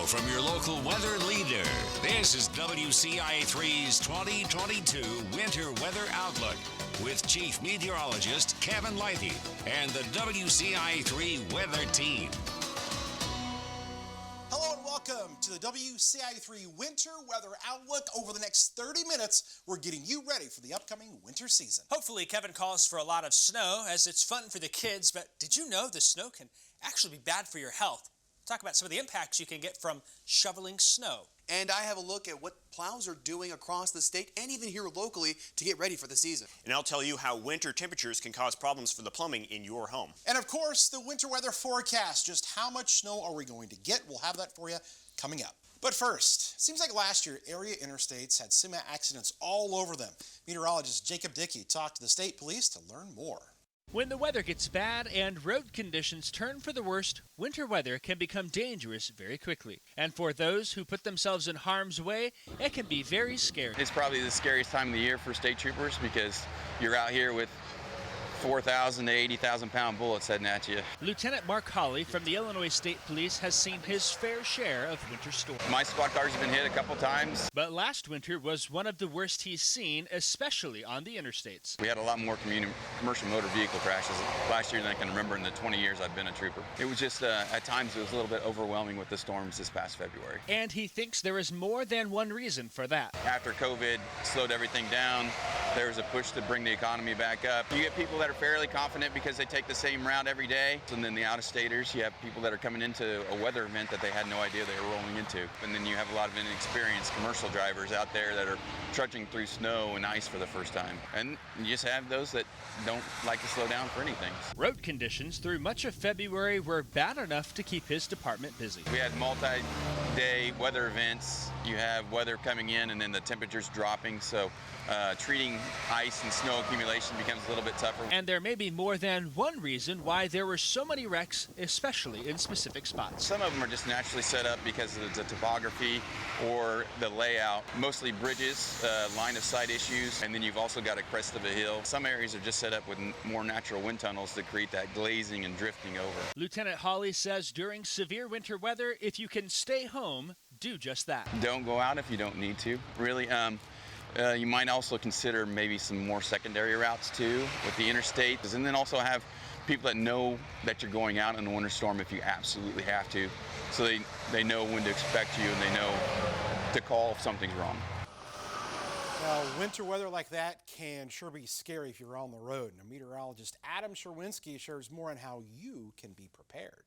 from your local weather leader. This is WCIA3's 2022 Winter Weather Outlook with Chief Meteorologist Kevin Lighty and the WCIA3 Weather Team. Hello and welcome to the WCIA3 Winter Weather Outlook. Over the next 30 minutes, we're getting you ready for the upcoming winter season. Hopefully, Kevin calls for a lot of snow as it's fun for the kids, but did you know the snow can actually be bad for your health? Talk about some of the impacts you can get from shoveling snow. And I have a look at what plows are doing across the state and even here locally to get ready for the season. And I'll tell you how winter temperatures can cause problems for the plumbing in your home. And of course, the winter weather forecast. Just how much snow are we going to get? We'll have that for you coming up. But first, it seems like last year, area interstates had semi accidents all over them. Meteorologist Jacob Dickey talked to the state police to learn more. When the weather gets bad and road conditions turn for the worst, winter weather can become dangerous very quickly. And for those who put themselves in harm's way, it can be very scary. It's probably the scariest time of the year for state troopers because you're out here with 4,000 to 80,000 pound bullets heading at you. Lieutenant Mark Hawley from the Illinois State Police has seen his fair share of winter storms. My squad cars have been hit a couple times. But last winter was one of the worst he's seen, especially on the interstates. We had a lot more commercial motor vehicle crashes last year than I can remember in the 20 years I've been a trooper. It was just, at times, it was a little bit overwhelming with the storms this past February. And he thinks there is more than one reason for that. After COVID slowed everything down, there was a push to bring the economy back up. You get people that are fairly confident because they take the same route every day. And then the out-of-staters, you have people that are coming into a weather event that they had no idea they were rolling into. And then you have a lot of inexperienced commercial drivers out there that are trudging through snow and ice for the first time. And you just have those that don't like to slow down for anything. Road conditions through much of February were bad enough to keep his department busy. We had multi-day weather events. You have weather coming in and then the temperatures dropping. So treating ice and snow accumulation becomes a little bit tougher. And there may be more than one reason why there were so many wrecks, especially in specific spots. Some of them are just naturally set up because of the topography or the layout. Mostly bridges, line of sight issues, and then you've also got a crest of a hill. Some areas are just set up with more natural wind tunnels to create that glazing and drifting over. Lieutenant Hawley says during severe winter weather, if you can stay home, do just that. Don't go out if you don't need to. Really, you might also consider maybe some more secondary routes too with the interstate, and then also have people that know that you're going out in a winter storm if you absolutely have to, so they know when to expect you and they know to call if something's wrong. Well, winter weather like that can sure be scary if you're on the road. Now, meteorologist Adam Sherwinski shares more on how you can be prepared.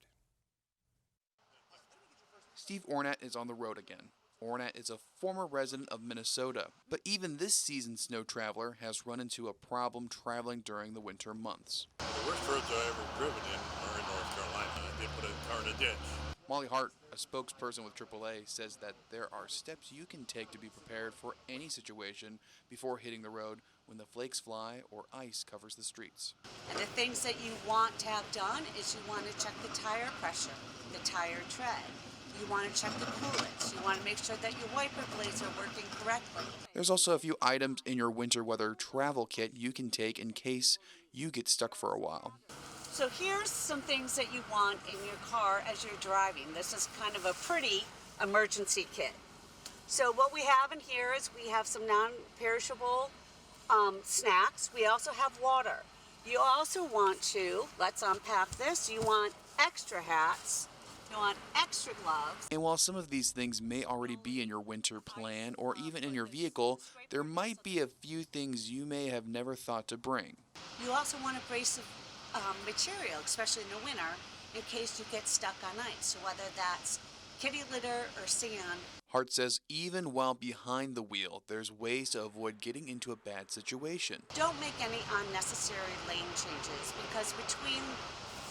Steve Ornat is on the road again. Ornat is a former resident of Minnesota, but even this season's snow traveler has run into a problem traveling during the winter months. The worst roads I've ever driven in are in North Carolina. They put a car in a ditch. Molly Hart, a spokesperson with AAA, says that there are steps you can take to be prepared for any situation before hitting the road when the flakes fly or ice covers the streets. And the things that you want to have done is you want to check the tire pressure, the tire tread. You want to check the coolants. You want to make sure that your wiper blades are working correctly. There's also a few items in your winter weather travel kit you can take in case you get stuck for a while. So here's some things that you want in your car as you're driving. This is kind of a pretty emergency kit. So what we have in here is we have some non-perishable snacks. We also have water. You also want to, let's unpack this, you want extra hats. You want extra gloves. And while some of these things may already be in your winter plan or even in your vehicle, there might be a few things you may have never thought to bring. You also want abrasive material, especially in the winter, in case you get stuck on ice. So whether that's kitty litter or sand. Hart says even while behind the wheel, there's ways to avoid getting into a bad situation. Don't make any unnecessary lane changes because between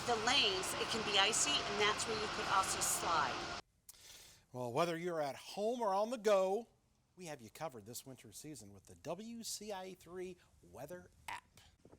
the lanes, it can be icy, and that's where you could also slide. Well, whether you're at home or on the go, we have you covered this winter season with the WCIA3 Weather app.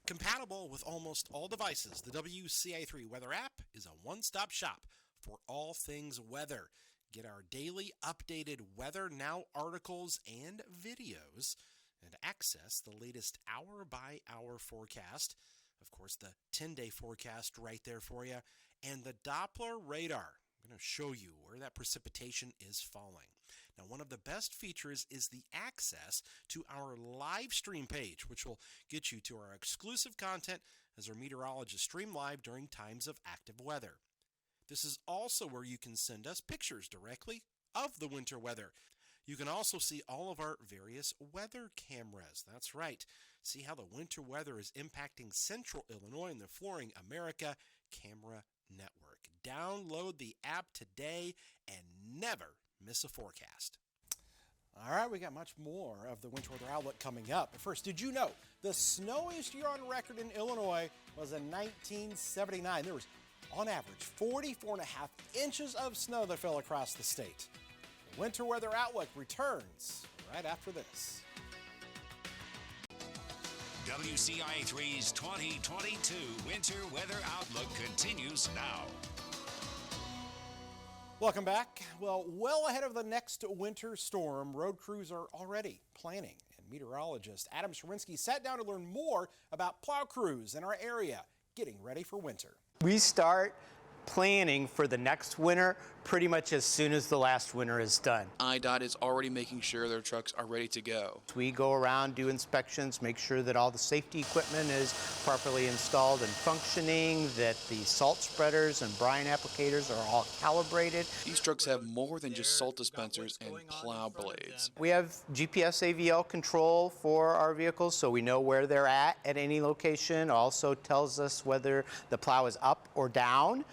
Compatible with almost all devices, the WCIA3 Weather app is a one-stop shop for all things weather. Get our daily updated Weather Now articles and videos, and access the latest hour-by-hour forecast. Of course, the 10-day forecast right there for you, and the Doppler radar. We're going to show you where that precipitation is falling. Now, one of the best features is the access to our live stream page, which will get you to our exclusive content as our meteorologists stream live during times of active weather. This is also where you can send us pictures directly of the winter weather. You can also see all of our various weather cameras. That's right. See how the winter weather is impacting Central Illinois and the Flooring America Camera Network. Download the app today and never miss a forecast. All right, we got much more of the winter weather outlook coming up. But first, did you know the snowiest year on record in Illinois was in 1979? There was, on average, 44.5 inches of snow that fell across the state. The winter weather outlook returns right after this. WCIA3's 2022 Winter Weather Outlook continues now. Welcome back. Well ahead of the next winter storm, road crews are already planning. And meteorologist Adam Sherwinski sat down to learn more about plow crews in our area getting ready for winter. We start planning for the next winter pretty much as soon as the last winter is done. IDOT is already making sure their trucks are ready to go. We go around, do inspections, make sure that all the safety equipment is properly installed and functioning, that the salt spreaders and brine applicators are all calibrated. These trucks have more than just salt dispensers and plow blades. We have GPS AVL control for our vehicles, so we know where they're at any location. Also tells us whether the plow is up or down,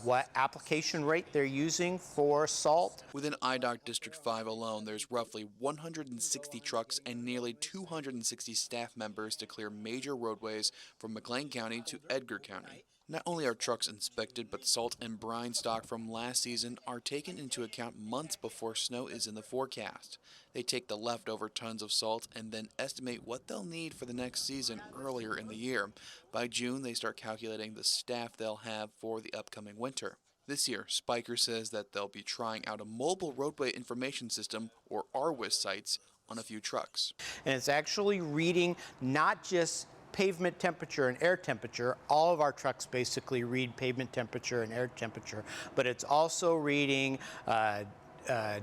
what application rate they're using for salt. Within IDOT District 5 alone, there's roughly 160 trucks and nearly 260 staff members to clear major roadways from McLean County to Edgar County. Not only are trucks inspected, but salt and brine stock from last season are taken into account months before snow is in the forecast. They take the leftover tons of salt and then estimate what they'll need for the next season earlier in the year. By June, they start calculating the staff they'll have for the upcoming winter. This year, Spiker says that they'll be trying out a mobile roadway information system, or RWIS sites, on a few trucks. And it's actually reading not just pavement temperature and air temperature. All of our trucks basically read pavement temperature and air temperature, but it's also reading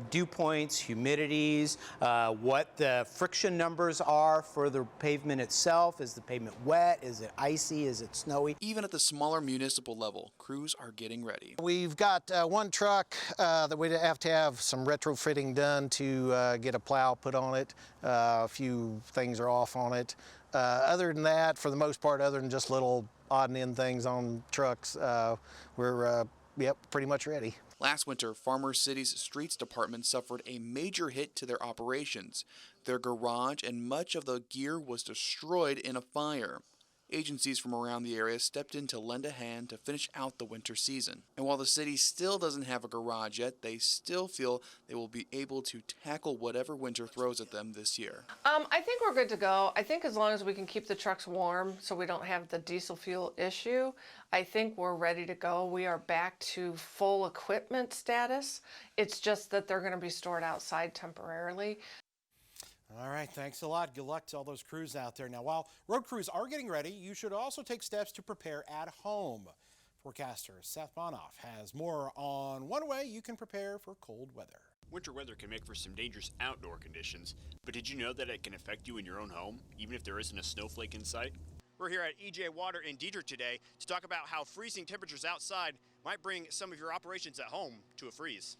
dew points, humidities, what the friction numbers are for the pavement itself. Is the pavement wet? Is it icy? Is it snowy? Even at the smaller municipal level, crews are getting ready. We've got one truck that we have to have some retrofitting done to get a plow put on it. A few things are off on it. Other than that, for the most part, other than just little odd and end things on trucks, we're pretty much ready. Last winter, Farmer City's streets department suffered a major hit to their operations. Their garage and much of the gear was destroyed in a fire. Agencies from around the area stepped in to lend a hand to finish out the winter season. And while the city still doesn't have a garage yet, they still feel they will be able to tackle whatever winter throws at them this year. I think we're good to go. I think as long as we can keep the trucks warm so we don't have the diesel fuel issue, I think we're ready to go. We are back to full equipment status. It's just that they're going to be stored outside temporarily. All right, thanks a lot. Good luck to all those crews out there. Now, while road crews are getting ready, you should also take steps to prepare at home. Forecaster Seth Bohnhoff has more on one way you can prepare for cold weather. Winter weather can make for some dangerous outdoor conditions, but did you know that it can affect you in your own home, even if there isn't a snowflake in sight? We're here at EJ Water in Dietrich today to talk about how freezing temperatures outside might bring some of your operations at home to a freeze.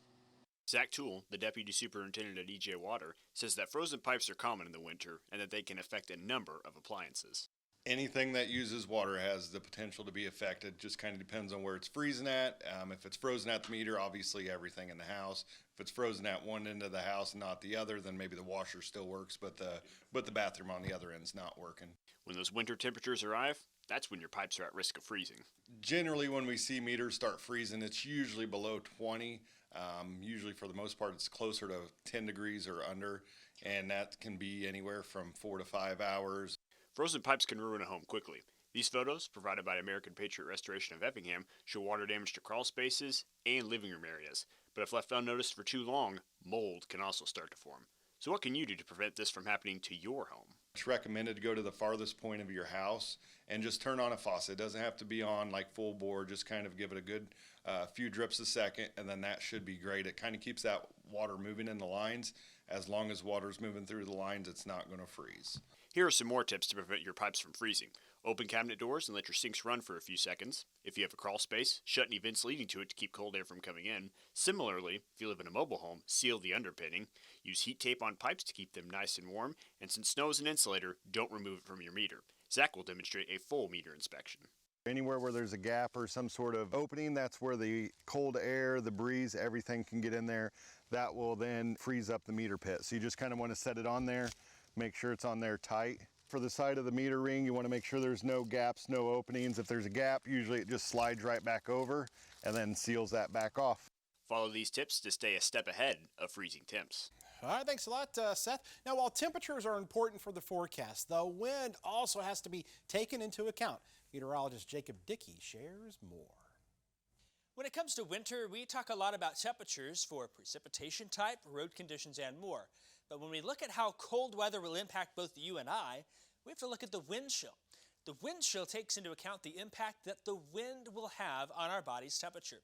Zach Toole, the deputy superintendent at EJ Water, says that frozen pipes are common in the winter and that they can affect a number of appliances. Anything that uses water has the potential to be affected. Just kind of depends on where it's freezing at. If it's frozen at the meter, obviously everything in the house. If it's frozen at one end of the house and not the other, then maybe the washer still works, but the bathroom on the other end's not working. When those winter temperatures arrive, that's when your pipes are at risk of freezing. Generally, when we see meters start freezing, it's usually below 20. Usually, for the most part, it's closer to 10 degrees or under, and that can be anywhere from 4 to 5 hours. Frozen pipes can ruin a home quickly. These photos, provided by American Patriot Restoration of Effingham, show water damage to crawl spaces and living room areas. But if left unnoticed for too long, mold can also start to form. So what can you do to prevent this from happening to your home? It's recommended to go to the farthest point of your house and just turn on a faucet. It doesn't have to be on like full bore, just kind of give it a good a few drips a second, and then that should be great. It kind of keeps that water moving in the lines. As long as water's moving through the lines, it's not going to freeze. Here are some more tips to prevent your pipes from freezing. Open cabinet doors and let your sinks run for a few seconds. If you have a crawl space, shut any vents leading to it to keep cold air from coming in. Similarly, if you live in a mobile home, seal the underpinning. Use heat tape on pipes to keep them nice and warm. And since snow is an insulator, don't remove it from your meter. Zach will demonstrate a full meter inspection. Anywhere where there's a gap or some sort of opening, that's where the cold air, the breeze, everything can get in there. That will then freeze up the meter pit. So you just kind of want to set it on there, make sure it's on there tight. For the side of the meter ring, you want to make sure there's no gaps, no openings. If there's a gap, usually it just slides right back over and then seals that back off. Follow these tips to stay a step ahead of freezing temps. All right, thanks a lot, Seth. Now, while temperatures are important for the forecast, the wind also has to be taken into account. Meteorologist Jacob Dickey shares more. When it comes to winter, we talk a lot about temperatures for precipitation type, road conditions, and more. But when we look at how cold weather will impact both you and I, we have to look at the wind chill. The wind chill takes into account the impact that the wind will have on our body's temperature.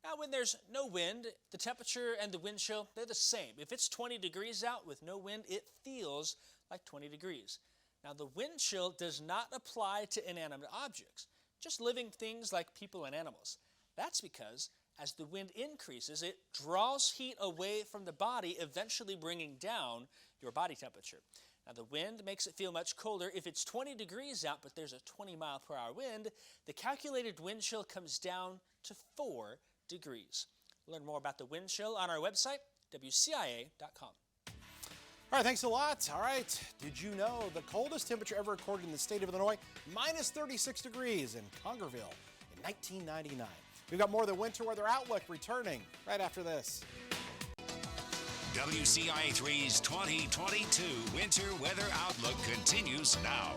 Now, when there's no wind, the temperature and the wind chill, they're the same. If it's 20 degrees out with no wind, it feels like 20 degrees. Now, the wind chill does not apply to inanimate objects, just living things like people and animals. That's because as the wind increases, it draws heat away from the body, eventually bringing down your body temperature. Now, the wind makes it feel much colder. If it's 20 degrees out, but there's a 20-mile-per-hour wind, the calculated wind chill comes down to 4 degrees. Learn more about the wind chill on our website, WCIA.com. All right, thanks a lot. All right, did you know the coldest temperature ever recorded in the state of Illinois? Minus 36 degrees in Congerville in 1999. We've got more of the winter weather outlook returning right after this. WCIA 3's 2022 Winter Weather Outlook continues now.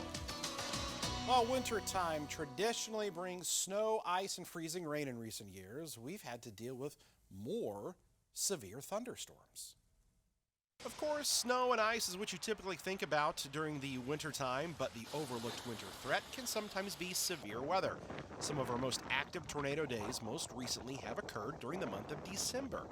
While wintertime traditionally brings snow, ice, and freezing rain in recent years, we've had to deal with more severe thunderstorms. Of course, snow and ice is what you typically think about during the wintertime, but the overlooked winter threat can sometimes be severe weather. Some of our most active tornado days most recently have occurred during the month of December.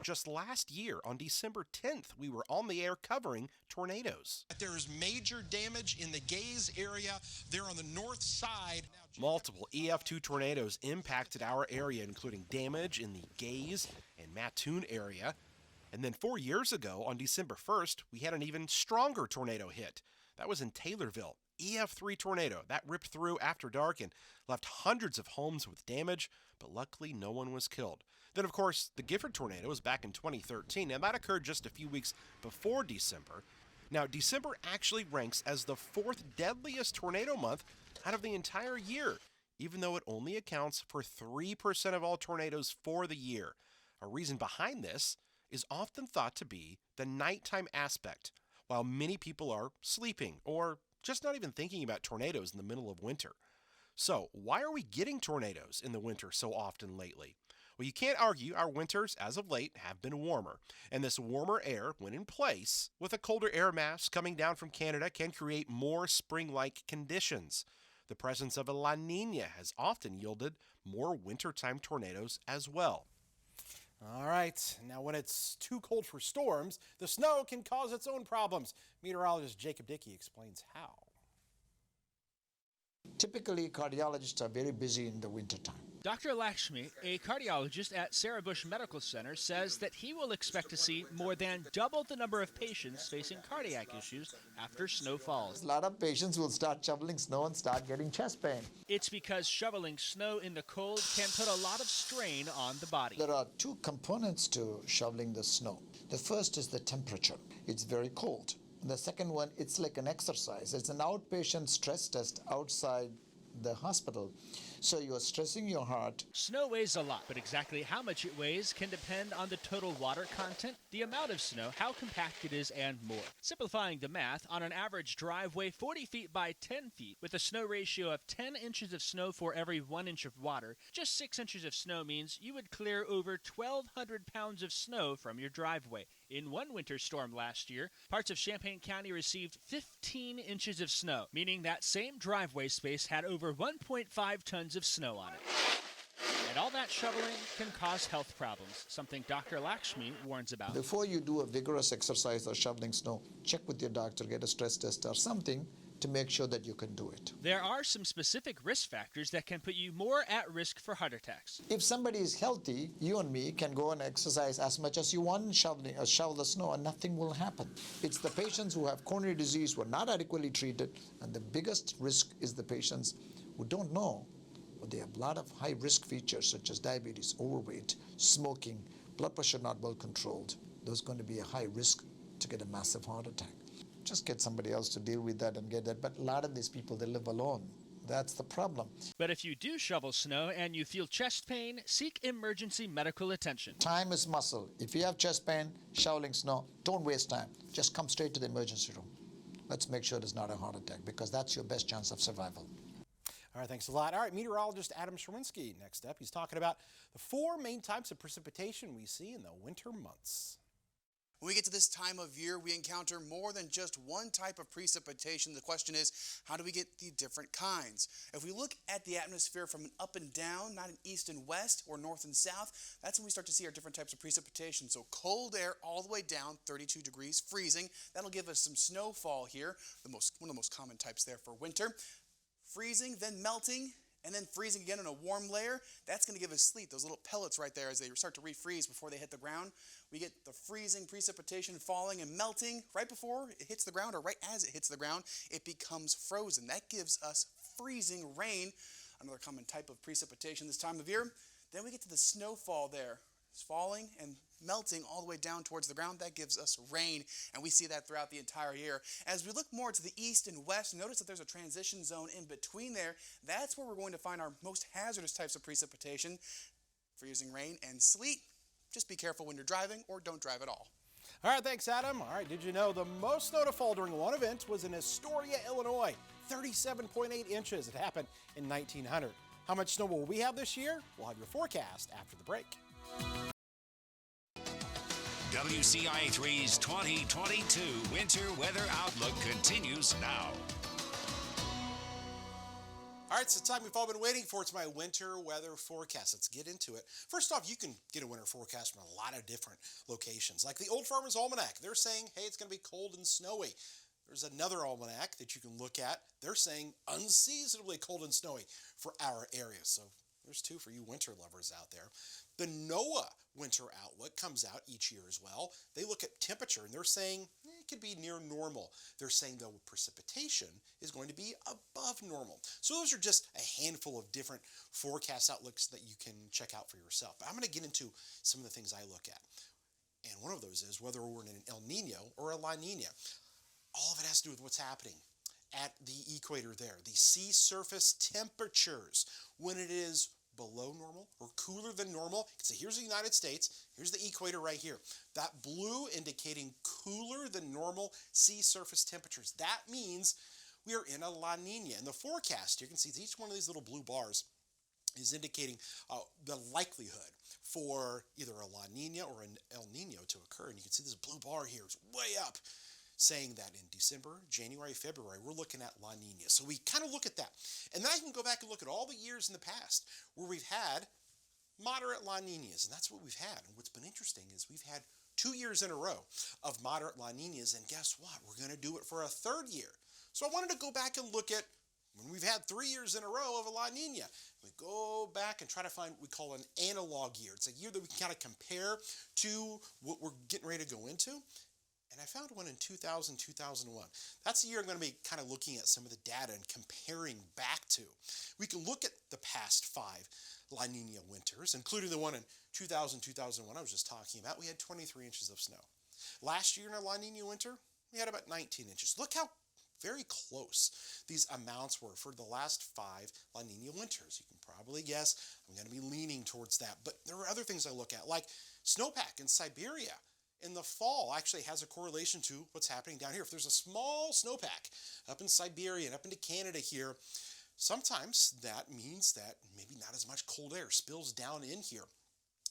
Just last year, on December 10th, we were on the air covering tornadoes. There is major damage in the Gaze area. They're on the north side. Multiple EF2 tornadoes impacted our area, including damage in the Gaze and Mattoon area. And then 4 years ago, on December 1st, we had an even stronger tornado hit. That was in Taylorville. EF3 tornado. That ripped through after dark and left hundreds of homes with damage, but luckily no one was killed. Then, of course, the Gifford tornado was back in 2013, and that occurred just a few weeks before December. Now, December actually ranks as the 4th deadliest tornado month out of the entire year, even though it only accounts for 3% of all tornadoes for the year. A reason behind this is often thought to be the nighttime aspect, while many people are sleeping or just not even thinking about tornadoes in the middle of winter. So, why are we getting tornadoes in the winter so often lately? Well, you can't argue our winters, as of late, have been warmer, and this warmer air, when in place, with a colder air mass coming down from Canada, can create more spring-like conditions. The presence of a La Nina has often yielded more wintertime tornadoes as well. All right, now when it's too cold for storms, the snow can cause its own problems. Meteorologist Jacob Dickey explains how. Typically, cardiologists are very busy in the wintertime. Dr. Lakshmi, a cardiologist at Sarah Bush Medical Center, says that he will expect to see more than double the number of patients facing cardiac issues after snow falls. A lot of patients will start shoveling snow and start getting chest pain. It's because shoveling snow in the cold can put a lot of strain on the body. There are two components to shoveling the snow. The first is the temperature. It's very cold. And the second one, it's like an exercise. It's an outpatient stress test outside the hospital. So you're stressing your heart. Snow weighs a lot, but exactly how much it weighs can depend on the total water content, the amount of snow, how compact it is, and more. Simplifying the math, on an average driveway 40 feet by 10 feet, with a snow ratio of 10 inches of snow for every 1 inch of water, just 6 inches of snow means you would clear over 1,200 pounds of snow from your driveway. In one winter storm last year, parts of Champaign County received 15 inches of snow, meaning that same driveway space had over 1.5 tons of snow on it. And all that shoveling can cause health problems, something Dr. Lakshmi warns about. Before you do a vigorous exercise or shoveling snow, check with your doctor, get a stress test or something to make sure that you can do it. There are some specific risk factors that can put you more at risk for heart attacks. If somebody is healthy, you and me can go and exercise as much as you want and shovel the snow and nothing will happen. It's the patients who have coronary disease who are not adequately treated, and the biggest risk is the patients who don't know, but they have a lot of high risk features such as diabetes, overweight, smoking, blood pressure not well controlled. There's going to be a high risk to get a massive heart attack. Just get somebody else to deal with that and get that. But a lot of these people, they live alone. That's the problem. But if you do shovel snow and you feel chest pain, seek emergency medical attention. Time is muscle. If you have chest pain, shoveling snow, don't waste time. Just come straight to the emergency room. Let's make sure there's not a heart attack, because that's your best chance of survival. All right, thanks a lot. All right, meteorologist Adam Sherwinski next up. He's talking about the 4 main types of precipitation we see in the winter months. When we get to this time of year, we encounter more than just one type of precipitation. The question is, how do we get the different kinds? If we look at the atmosphere from an up and down, not an east and west or north and south, that's when we start to see our different types of precipitation. So cold air all the way down, 32 degrees, freezing. That'll give us some snowfall here, one of the most common types there for winter. Freezing, then melting, and then freezing again in a warm layer. That's going to give us sleet, those little pellets right there as they start to refreeze before they hit the ground. We get the freezing precipitation falling and melting right before it hits the ground, or right as it hits the ground, it becomes frozen. That gives us freezing rain, another common type of precipitation this time of year. Then we get to the snowfall there. It's falling and melting all the way down towards the ground. That gives us rain, and we see that throughout the entire year. As we look more to the east and west, notice that there's a transition zone in between there. That's where we're going to find our most hazardous types of precipitation, freezing rain and sleet. Just be careful when you're driving, or don't drive at all. All right, thanks, Adam. All right, did you know the most snow to fall during one event was in Astoria, Illinois? 37.8 inches. It happened in 1900. How much snow will we have this year? We'll have your forecast after the break. WCIA 3's 2022 Winter Weather Outlook continues now. All right, it's the time we've all been waiting for. It's my winter weather forecast. Let's get into it. First off, you can get a winter forecast from a lot of different locations. Like the Old Farmer's Almanac, they're saying, hey, it's going to be cold and snowy. There's another almanac that you can look at. They're saying unseasonably cold and snowy for our area. So there's 2 for you winter lovers out there. The NOAA Winter Outlook comes out each year as well. They look at temperature, and they're saying it could be near normal. They're saying, though, precipitation is going to be above normal. So those are just a handful of different forecast outlooks that you can check out for yourself. But I'm going to get into some of the things I look at. And one of those is whether we're in an El Nino or a La Nina. All of it has to do with what's happening at the equator there. The sea surface temperatures, when it is below normal or cooler than normal. So here's the United States, here's the equator right here. That blue indicating cooler than normal sea surface temperatures. That means we are in a La Nina. In the forecast, you can see each one of these little blue bars is indicating the likelihood for either a La Nina or an El Nino to occur. And you can see this blue bar here is way up, saying that in December, January, February, we're looking at La Nina. So we kind of look at that. And then I can go back and look at all the years in the past where we've had moderate La Ninas, and that's what we've had. And what's been interesting is we've had 2 years in a row of moderate La Ninas, and guess what? We're going to do it for a 3rd year. So I wanted to go back and look at when we've had 3 years in a row of a La Nina. We go back and try to find what we call an analog year. It's a year that we can kind of compare to what we're getting ready to go into. And I found one in 2000, 2001. That's the year I'm going to be kind of looking at some of the data and comparing back to. We can look at the past 5 La Nina winters, including the one in 2000, 2001 I was just talking about. We had 23 inches of snow. Last year in our La Nina winter, we had about 19 inches. Look how very close these amounts were for the last 5 La Nina winters. You can probably guess I'm going to be leaning towards that. But there are other things I look at, like snowpack in Siberia. In the fall actually has a correlation to what's happening down here. If there's a small snowpack up in Siberia and up into Canada here, sometimes that means that maybe not as much cold air spills down in here.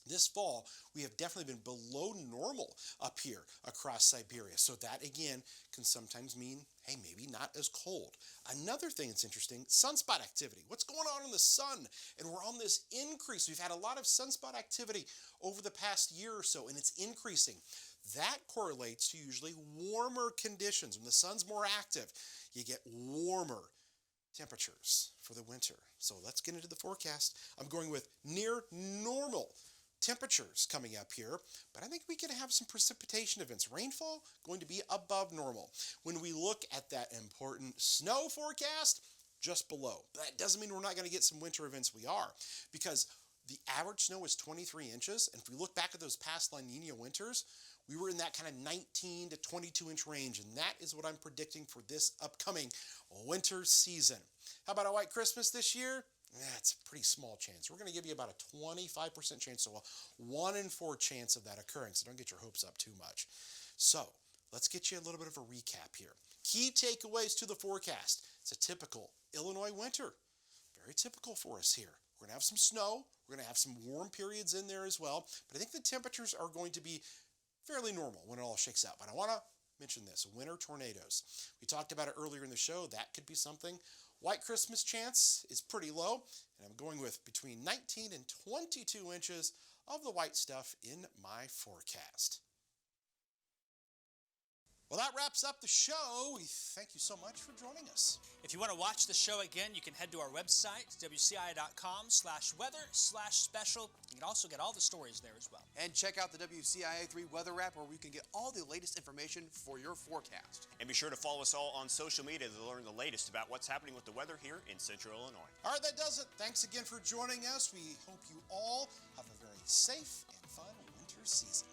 This fall, we have definitely been below normal up here across Siberia. So that, again, can sometimes mean, hey, maybe not as cold. Another thing that's interesting, sunspot activity. What's going on in the sun? And we're on this increase. We've had a lot of sunspot activity over the past year or so, and it's increasing. That correlates to usually warmer conditions. When the sun's more active, you get warmer temperatures for the winter. So let's get into the forecast. I'm going with near normal temperatures coming up here, but I think we could have some precipitation events. Rainfall going to be above normal. When we look at that important snow forecast, just below. But that doesn't mean we're not going to get some winter events. We are, because the average snow is 23 inches, and if we look back at those past La Nina winters, we were in that kind of 19 to 22 inch range, and that is what I'm predicting for this upcoming winter season. How about a white Christmas this year? That's a pretty small chance. We're going to give you about a 25% chance, so a 1 in 4 chance of that occurring, so don't get your hopes up too much. So let's get you a little bit of a recap here. Key takeaways to the forecast. It's a typical Illinois winter. Very typical for us here. We're going to have some snow. We're going to have some warm periods in there as well, but I think the temperatures are going to be fairly normal when it all shakes out. But I want to mention this, winter tornadoes. We talked about it earlier in the show. That could be something. White Christmas chance is pretty low, and I'm going with between 19 and 22 inches of the white stuff in my forecast. Well, that wraps up the show. We thank you so much for joining us. If you want to watch the show again, you can head to our website, WCIA.com/weather/special. You can also get all the stories there as well. And check out the WCIA 3 weather app, where we can get all the latest information for your forecast. And be sure to follow us all on social media to learn the latest about what's happening with the weather here in Central Illinois. All right, that does it. Thanks again for joining us. We hope you all have a very safe and fun winter season.